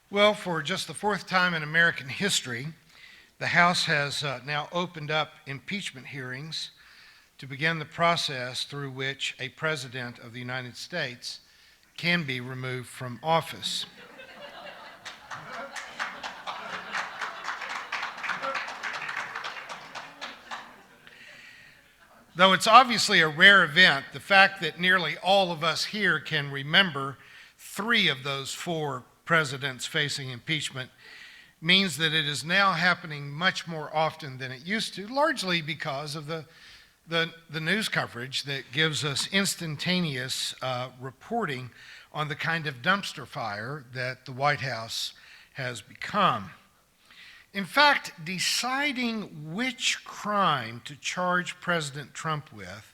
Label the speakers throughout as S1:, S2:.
S1: Well, for just the fourth time in American history, the House has now opened up impeachment hearings to begin the process through which a president of the United States can be removed from office. Though it's obviously a rare event, the fact that nearly all of us here can remember three of those four presidents facing impeachment means that it is now happening much more often than it used to, largely because of the news coverage that gives us instantaneous reporting on the kind of dumpster fire that the White House has become. In fact, deciding which crime to charge President Trump with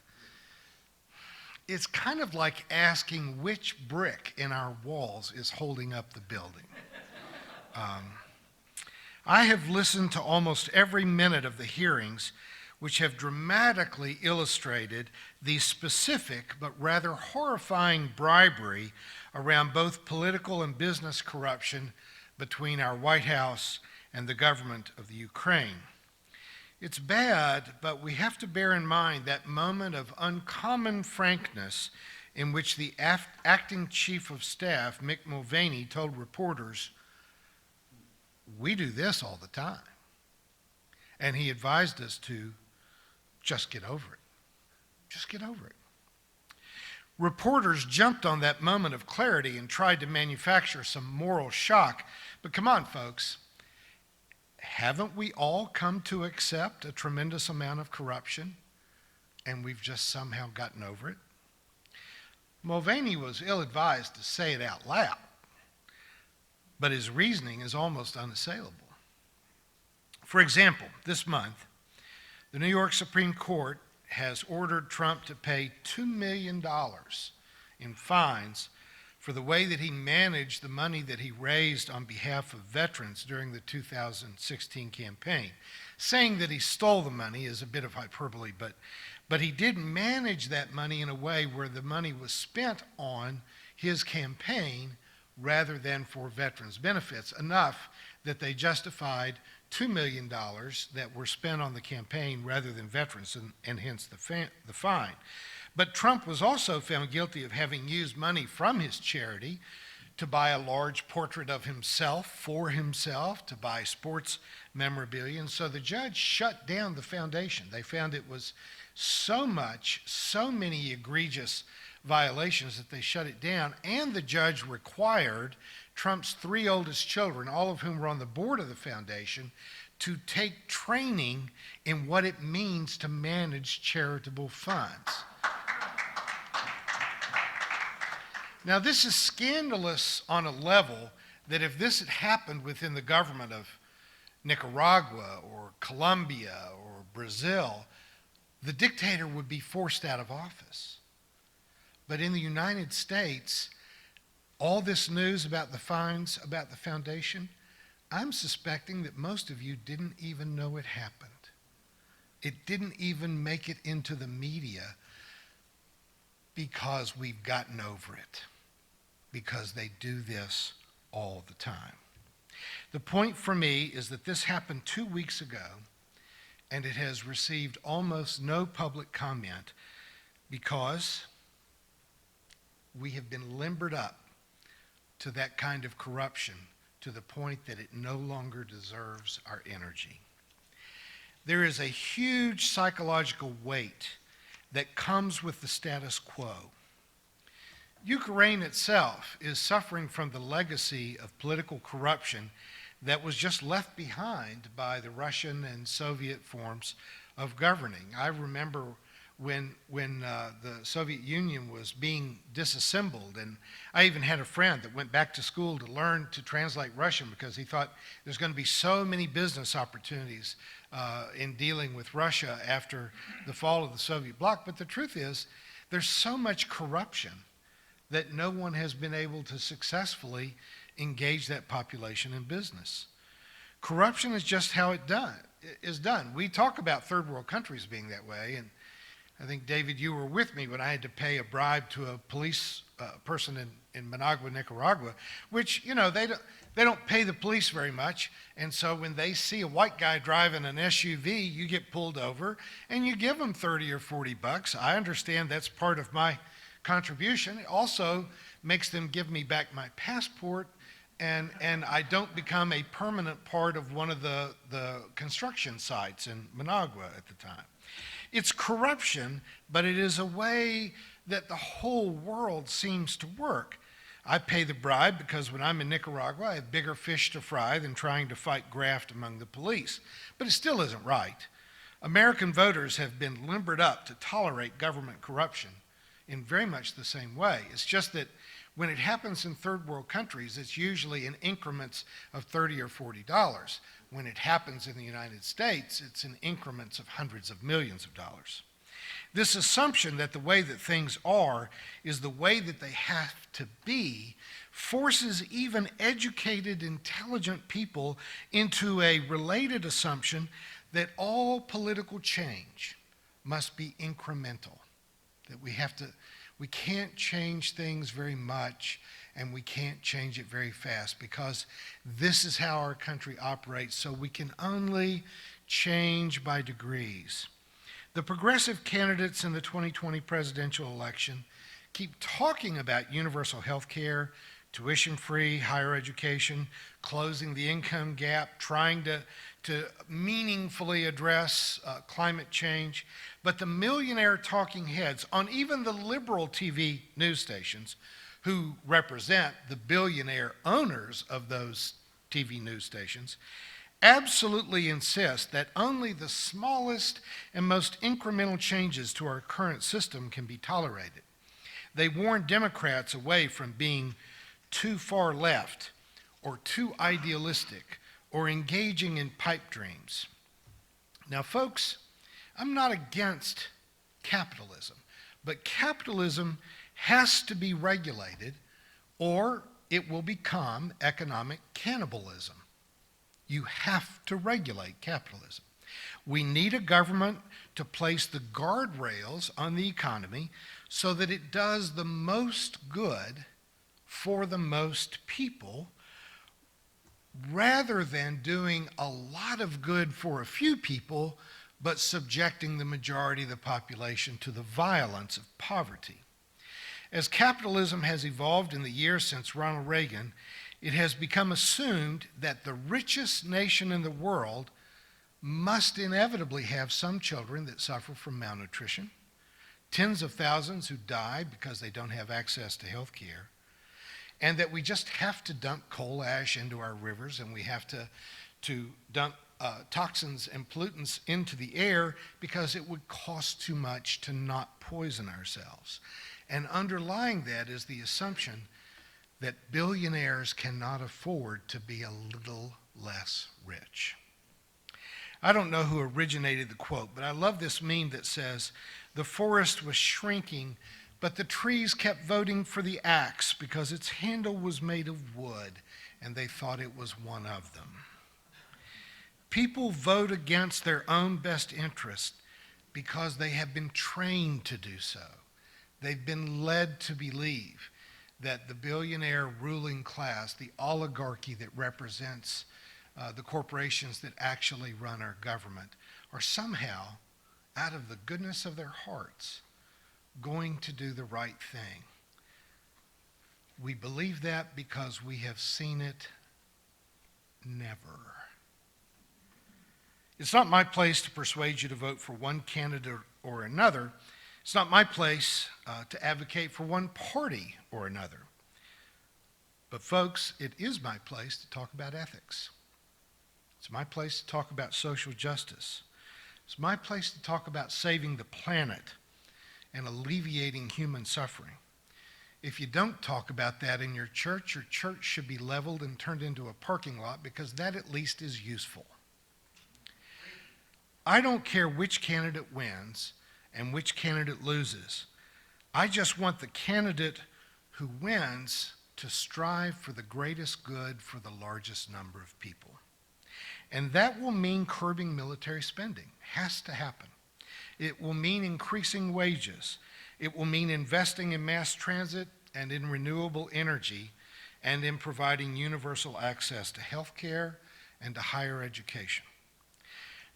S1: is kind of like asking which brick in our walls is holding up the building. I have listened to almost every minute of the hearings, which have dramatically illustrated the specific but rather horrifying bribery around both political and business corruption between our White House and the government of the Ukraine. It's bad, but we have to bear in mind that moment of uncommon frankness in which the acting chief of staff, Mick Mulvaney, told reporters, "We do this all the time." And he advised us to just get over it. Just get over it. Reporters jumped on that moment of clarity and tried to manufacture some moral shock. But come on, folks. Haven't we all come to accept a tremendous amount of corruption, and we've just somehow gotten over it? Mulvaney was ill-advised to say it out loud, but his reasoning is almost unassailable. For example, this month, the New York Supreme Court has ordered Trump to pay $2 million in fines for the way that he managed the money that he raised on behalf of veterans during the 2016 campaign. Saying that he stole the money is a bit of hyperbole, but he did manage that money in a way where the money was spent on his campaign rather than for veterans' benefits, enough that they justified $2 million that were spent on the campaign rather than veterans, and hence the fine. But Trump was also found guilty of having used money from his charity to buy a large portrait of himself for himself, to buy sports memorabilia, and so the judge shut down the foundation. They found it was so many egregious violations that they shut it down, and the judge required Trump's three oldest children, all of whom were on the board of the foundation, to take training in what it means to manage charitable funds. Now, this is scandalous on a level that if this had happened within the government of Nicaragua or Colombia or Brazil, the dictator would be forced out of office. But in the United States, all this news about the fines, about the foundation, I'm suspecting that most of you didn't even know it happened. It didn't even make it into the media because we've gotten over it, because they do this all the time. The point for me is that this happened 2 weeks ago, and it has received almost no public comment because we have been limbered up to that kind of corruption to the point that it no longer deserves our energy. There is a huge psychological weight that comes with the status quo. Ukraine itself is suffering from the legacy of political corruption that was just left behind by the Russian and Soviet forms of governing. I remember when the Soviet Union was being disassembled, and I even had a friend that went back to school to learn to translate Russian because he thought there's going to be so many business opportunities in dealing with Russia after the fall of the Soviet bloc. But the truth is, there's so much corruption that no one has been able to successfully engage that population in business. Corruption is just how it is done. We talk about third world countries being that way, and I think, David, you were with me when I had to pay a bribe to a police person in Managua, Nicaragua, which, they don't pay the police very much. And so when they see a white guy driving an SUV, you get pulled over and you give them 30 or 40 bucks. I understand that's part of my contribution. It also makes them give me back my passport, and I don't become a permanent part of one of the construction sites in Managua at the time. It's corruption, but it is a way that the whole world seems to work. I pay the bribe because when I'm in Nicaragua, I have bigger fish to fry than trying to fight graft among the police. But it still isn't right. American voters have been limbered up to tolerate government corruption in very much the same way. It's just that when it happens in third world countries, it's usually in increments of $30 or $40. When it happens in the United States, it's in increments of hundreds of millions of dollars. This assumption that the way that things are is the way that they have to be forces even educated, intelligent people into a related assumption that all political change must be incremental, that we can't change things very much, and we can't change it very fast because this is how our country operates, so we can only change by degrees. The progressive candidates in the 2020 presidential election keep talking about universal health care, tuition-free higher education, closing the income gap, trying to meaningfully address climate change. But the millionaire talking heads on even the liberal TV news stations, who represent the billionaire owners of those TV news stations, absolutely insist that only the smallest and most incremental changes to our current system can be tolerated. They warn Democrats away from being too far left or too idealistic or engaging in pipe dreams. Now, folks, I'm not against capitalism, but capitalism has to be regulated or it will become economic cannibalism. You have to regulate capitalism. We need a government to place the guardrails on the economy so that it does the most good for the most people, rather than doing a lot of good for a few people, but subjecting the majority of the population to the violence of poverty. As capitalism has evolved in the years since Ronald Reagan, it has become assumed that the richest nation in the world must inevitably have some children that suffer from malnutrition, tens of thousands who die because they don't have access to health care, and that we just have to dump coal ash into our rivers, and we have to dump toxins and pollutants into the air because it would cost too much to not poison ourselves. And underlying that is the assumption that billionaires cannot afford to be a little less rich. I don't know who originated the quote, but I love this meme that says, "The forest was shrinking, but the trees kept voting for the axe because its handle was made of wood, and they thought it was one of them." People vote against their own best interest because they have been trained to do so. They've been led to believe that the billionaire ruling class, the oligarchy that represents the corporations that actually run our government, are somehow, out of the goodness of their hearts, going to do the right thing. We believe that because we have seen it never. It's not my place to persuade you to vote for one candidate or another. It's not my place to advocate for one party or another. But folks, it is my place to talk about ethics. It's my place to talk about social justice. It's my place to talk about saving the planet and alleviating human suffering. If you don't talk about that in your church should be leveled and turned into a parking lot, because that at least is useful. I don't care which candidate wins and which candidate loses. I just want the candidate who wins to strive for the greatest good for the largest number of people. And that will mean curbing military spending. Has to happen. It will mean increasing wages. It will mean investing in mass transit, and in renewable energy and in providing universal access to health care and to higher education.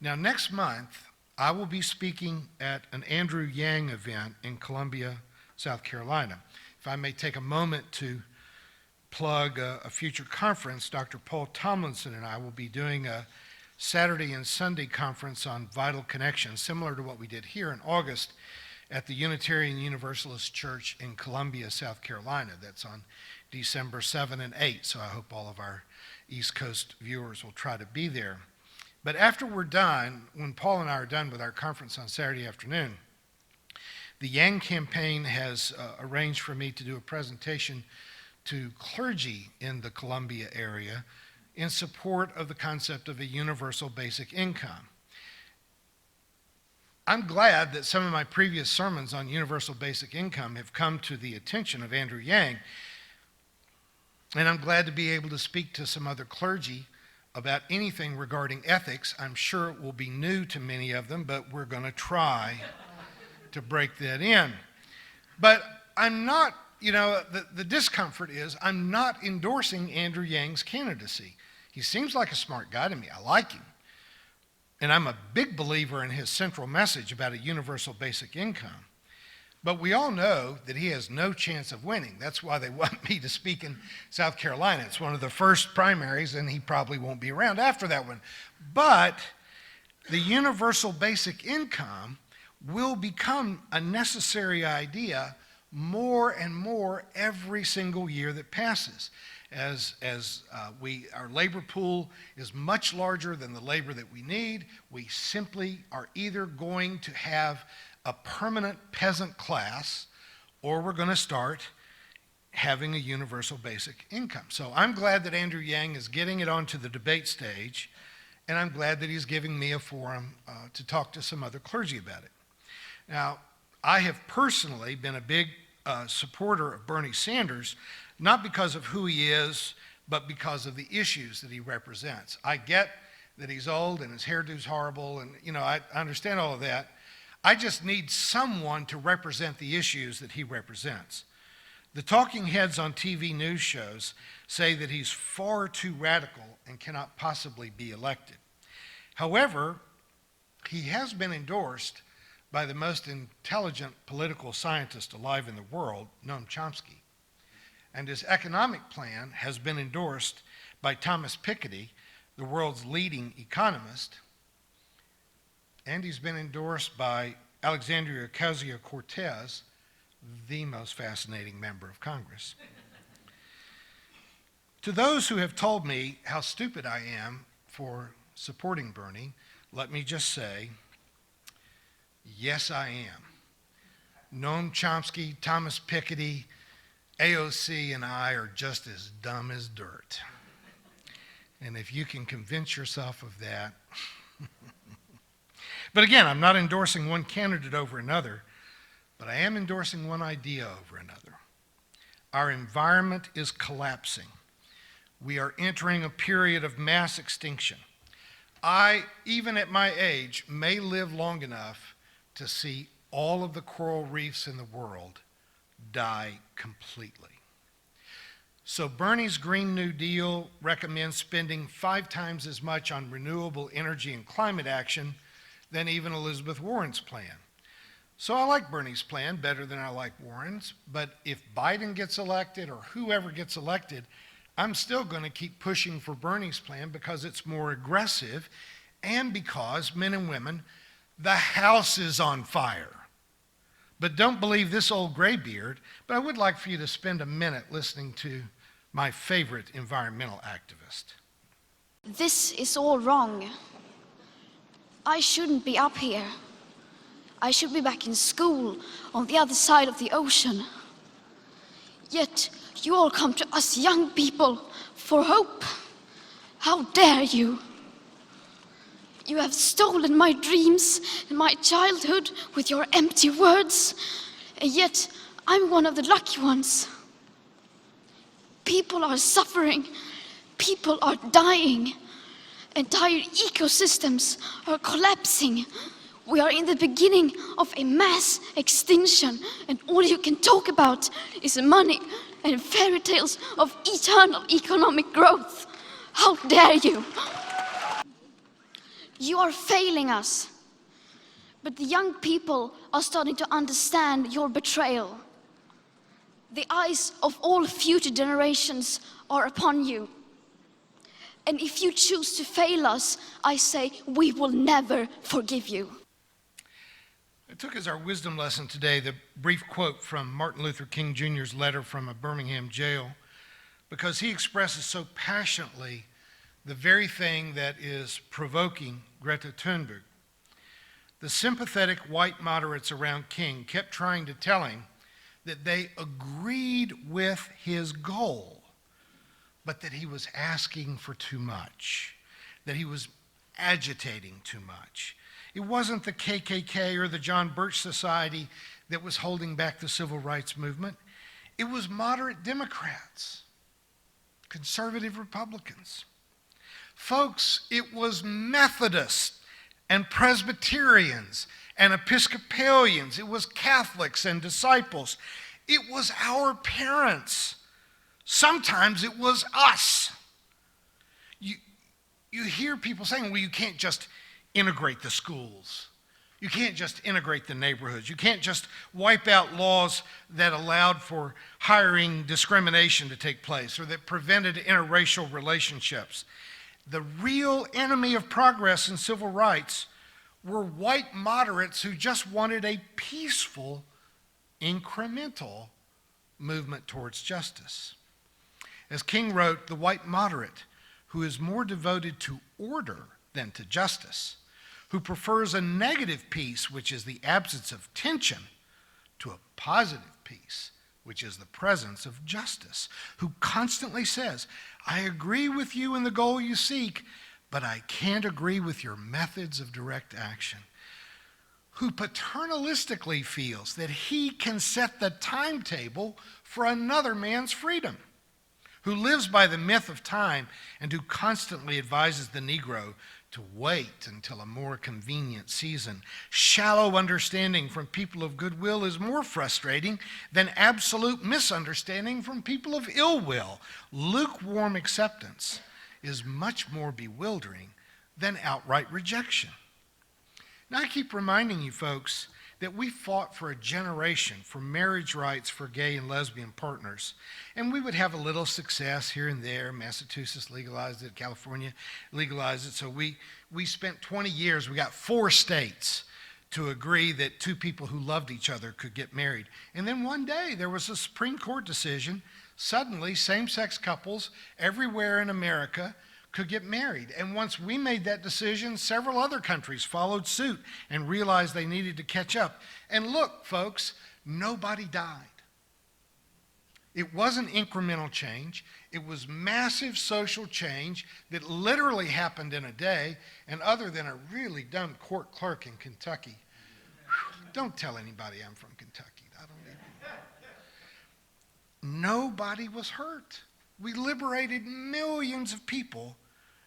S1: Now, next month, I will be speaking at an Andrew Yang event in Columbia, South Carolina. If I may take a moment to plug a future conference, Dr. Paul Tomlinson and I will be doing a Saturday and Sunday conference on vital connections, similar to what we did here in August at the Unitarian Universalist Church in Columbia, South Carolina. That's on December 7 and 8, so I hope all of our East Coast viewers will try to be there. But after we're done, when Paul and I are done with our conference on Saturday afternoon, the Yang campaign has arranged for me to do a presentation to clergy in the Columbia area in support of the concept of a universal basic income. I'm glad that some of my previous sermons on universal basic income have come to the attention of Andrew Yang, and I'm glad to be able to speak to some other clergy about anything regarding ethics. I'm sure it will be new to many of them, but we're going to try to break that in. But I'm not, the discomfort is I'm not endorsing Andrew Yang's candidacy. He seems like a smart guy to me. I like him. And I'm a big believer in his central message about a universal basic income. But we all know that he has no chance of winning. That's why they want me to speak in South Carolina. It's one of the first primaries, and he probably won't be around after that one. But the universal basic income will become a necessary idea more and more every single year that passes. As our labor pool is much larger than the labor that we need, we simply are either going to have a permanent peasant class, or we're going to start having a universal basic income. So I'm glad that Andrew Yang is getting it onto the debate stage, and I'm glad that he's giving me a forum to talk to some other clergy about it. Now, I have personally been a big supporter of Bernie Sanders, not because of who he is, but because of the issues that he represents. I get that he's old and his hairdo's horrible, and I understand all of that. I just need someone to represent the issues that he represents. The talking heads on TV news shows say that he's far too radical and cannot possibly be elected. However, he has been endorsed by the most intelligent political scientist alive in the world, Noam Chomsky. And his economic plan has been endorsed by Thomas Piketty, the world's leading economist, and he's been endorsed by Alexandria Ocasio-Cortez, the most fascinating member of Congress. To those who have told me how stupid I am for supporting Bernie, let me just say, yes, I am. Noam Chomsky, Thomas Piketty, AOC and I are just as dumb as dirt. And if you can convince yourself of that. But again, I'm not endorsing one candidate over another, but I am endorsing one idea over another. Our environment is collapsing. We are entering a period of mass extinction. I, even at my age, may live long enough to see all of the coral reefs in the world die completely. So Bernie's Green New Deal recommends spending 5 times as much on renewable energy and climate action than even Elizabeth Warren's plan. So I like Bernie's plan better than I like Warren's, but if Biden gets elected or whoever gets elected, I'm still going to keep pushing for Bernie's plan because it's more aggressive and because, men and women, the house is on fire. But don't believe this old graybeard, but I would like for you to spend a minute listening to my favorite environmental activist.
S2: This is all wrong. I shouldn't be up here. I should be back in school on the other side of the ocean. Yet you all come to us young people for hope. How dare you? You have stolen my dreams and my childhood with your empty words, and yet I'm one of the lucky ones. People are suffering, people are dying, entire ecosystems are collapsing. We are in the beginning of a mass extinction, and all you can talk about is money and fairy tales of eternal economic growth. How dare you? You are failing us. But the young people are starting to understand your betrayal. The eyes of all future generations are upon you. And if you choose to fail us, I say we will never forgive you.
S1: I took as our wisdom lesson today the brief quote from Martin Luther King Jr.'s letter from a Birmingham jail, because he expresses so passionately the very thing that is provoking Greta Thunberg. The sympathetic white moderates around King kept trying to tell him that they agreed with his goal, but that he was asking for too much, that he was agitating too much. It wasn't the KKK or the John Birch Society that was holding back the civil rights movement. It was moderate Democrats, conservative Republicans. Folks, it was Methodists and Presbyterians and Episcopalians. It was Catholics and disciples. It was our parents. Sometimes it was us. You hear people saying, well, you can't just integrate the schools. You can't just integrate the neighborhoods. You can't just wipe out laws that allowed for hiring discrimination to take place or that prevented interracial relationships. The real enemy of progress in civil rights were white moderates who just wanted a peaceful, incremental movement towards justice. As King wrote, the white moderate, who is more devoted to order than to justice, who prefers a negative peace, which is the absence of tension, to a positive peace, which is the presence of justice, who constantly says, I agree with you in the goal you seek, but I can't agree with your methods of direct action, who paternalistically feels that he can set the timetable for another man's freedom, who lives by the myth of time and who constantly advises the Negro to wait until a more convenient season. Shallow understanding from people of goodwill is more frustrating than absolute misunderstanding from people of ill will. Lukewarm acceptance is much more bewildering than outright rejection. Now, I keep reminding you folks that we fought for a generation for marriage rights for gay and lesbian partners, and we would have a little success here and there. Massachusetts legalized it, California legalized it, so we spent 20 years, we got 4 states to agree that 2 people who loved each other could get married. And then one day there was a Supreme Court decision. Suddenly, same-sex couples everywhere in America could get married. And once we made that decision, several other countries followed suit and realized they needed to catch up. And look, folks, nobody died. It wasn't incremental change. It was massive social change that literally happened in a day. And other than a really dumb court clerk in Kentucky, don't tell anybody I'm from Kentucky. Nobody was hurt. We liberated millions of people,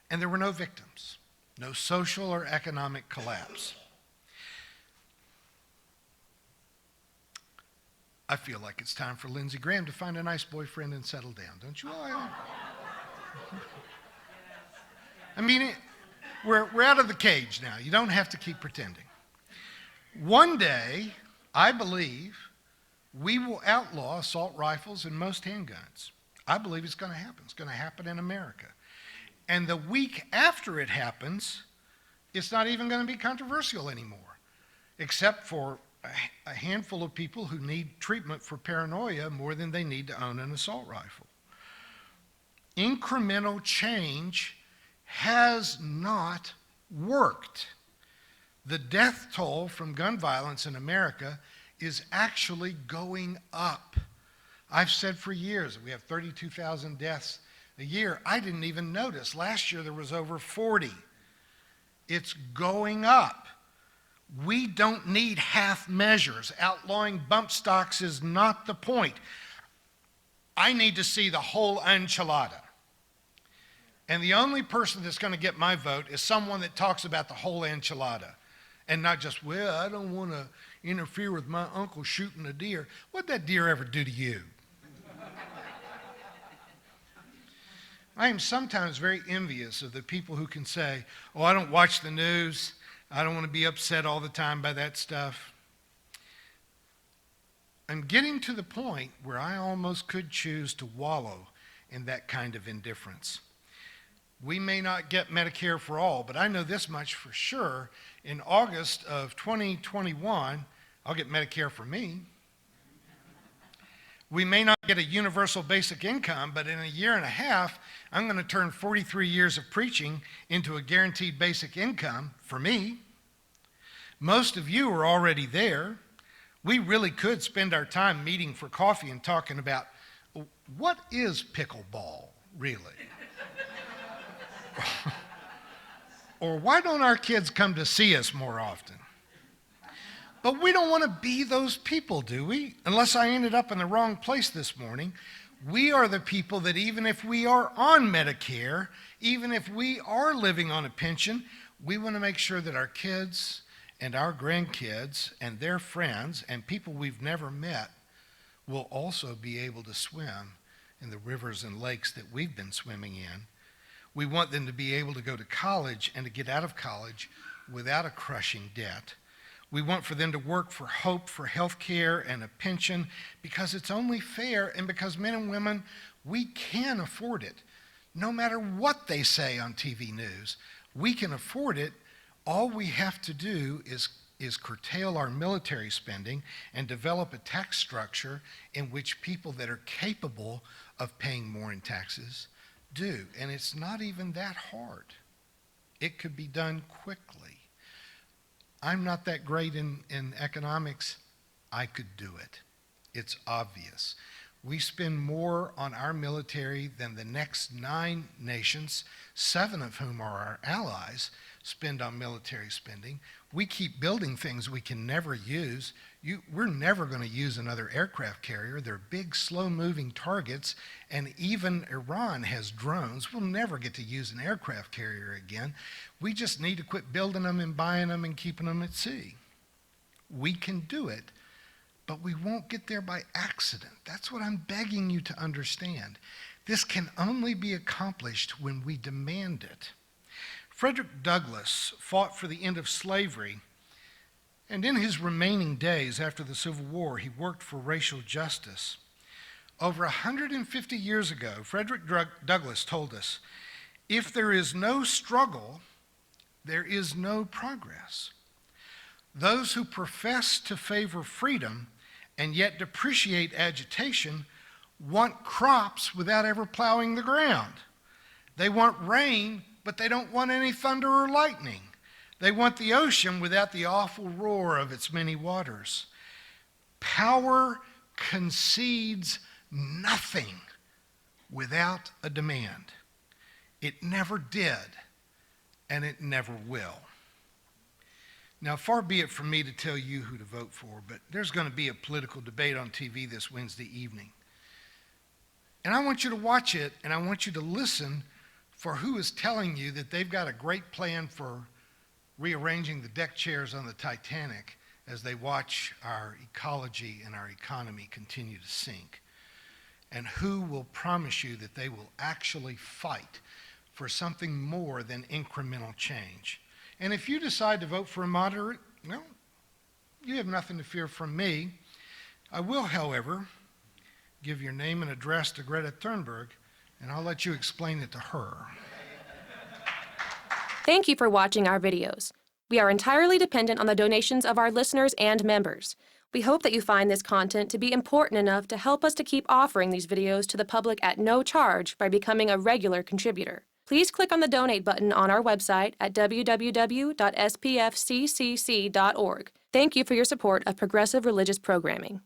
S1: and there were no victims, no social or economic collapse. I feel like it's time for Lindsey Graham to find a nice boyfriend and settle down, don't you all? I mean, we're out of the cage now. You don't have to keep pretending. One day, I believe, we will outlaw assault rifles and most handguns. I believe it's going to happen. It's going to happen in America. And the week after it happens, it's not even going to be controversial anymore, except for a handful of people who need treatment for paranoia more than they need to own an assault rifle. Incremental change has not worked. The death toll from gun violence in America is actually going up. I've said for years that we have 32,000 deaths a year. I didn't even notice. Last year there was over 40. It's going up. We don't need half measures. Outlawing bump stocks is not the point. I need to see the whole enchilada. And the only person that's going to get my vote is someone that talks about the whole enchilada And not just, well, I don't want to interfere with my uncle shooting a deer. What'd that deer ever do to you? I am sometimes very envious of the people who can say, oh, I don't watch the news. I don't want to be upset all the time by that stuff. I'm getting to the point where I almost could choose to wallow in that kind of indifference. We may not get Medicare for all, but I know this much for sure. In August of 2021, I'll get Medicare for me. We may not get a universal basic income, but in a year and a half, I'm going to turn 43 years of preaching into a guaranteed basic income for me. Most of you are already there. We really could spend our time meeting for coffee and talking about what is pickleball, really? Or why don't our kids come to see us more often? But we don't want to be those people, do we? Unless I ended up in the wrong place this morning. We are the people that even if we are on Medicare, even if we are living on a pension, we want to make sure that our kids and our grandkids and their friends and people we've never met will also be able to swim in the rivers and lakes that we've been swimming in. We want them to be able to go to college and to get out of college without a crushing debt. We want for them to work for hope, for health care and a pension, because it's only fair and because men and women, we can afford it. No matter what they say on TV news, we can afford it. All we have to do is curtail our military spending and develop a tax structure in which people that are capable of paying more in taxes do. And it's not even that hard. It could be done quickly. I'm not that great in economics. I could do it. It's obvious. We spend more on our military than the next 9 nations, 7 of whom are our allies, spend on military spending. We keep building things we can never use. We're never going to use another aircraft carrier. They're big, slow-moving targets, and even Iran has drones. We'll never get to use an aircraft carrier again. We just need to quit building them and buying them and keeping them at sea. We can do it, but we won't get there by accident. That's what I'm begging you to understand. This can only be accomplished when we demand it. Frederick Douglass fought for the end of slavery, and in his remaining days after the Civil War, he worked for racial justice. Over 150 years ago, Frederick Douglass told us, if there is no struggle, there is no progress. Those who profess to favor freedom and yet depreciate agitation want crops without ever plowing the ground. They want rain, but they don't want any thunder or lightning. They want the ocean without the awful roar of its many waters. Power concedes nothing without a demand. It never did, and it never will. Now, far be it from me to tell you who to vote for, but there's going to be a political debate on TV this Wednesday evening. And I want you to watch it, and I want you to listen for who is telling you that they've got a great plan for rearranging the deck chairs on the Titanic as they watch our ecology and our economy continue to sink. And who will promise you that they will actually fight for something more than incremental change. And if you decide to vote for a moderate, well, you have nothing to fear from me. I will, however, give your name and address to Greta Thunberg, and I'll let you explain it to her.
S3: Thank you for watching our videos. We are entirely dependent on the donations of our listeners and members. We hope that you find this content to be important enough to help us to keep offering these videos to the public at no charge by becoming a regular contributor. Please click on the donate button on our website at www.spfccc.org. Thank you for your support of progressive religious programming.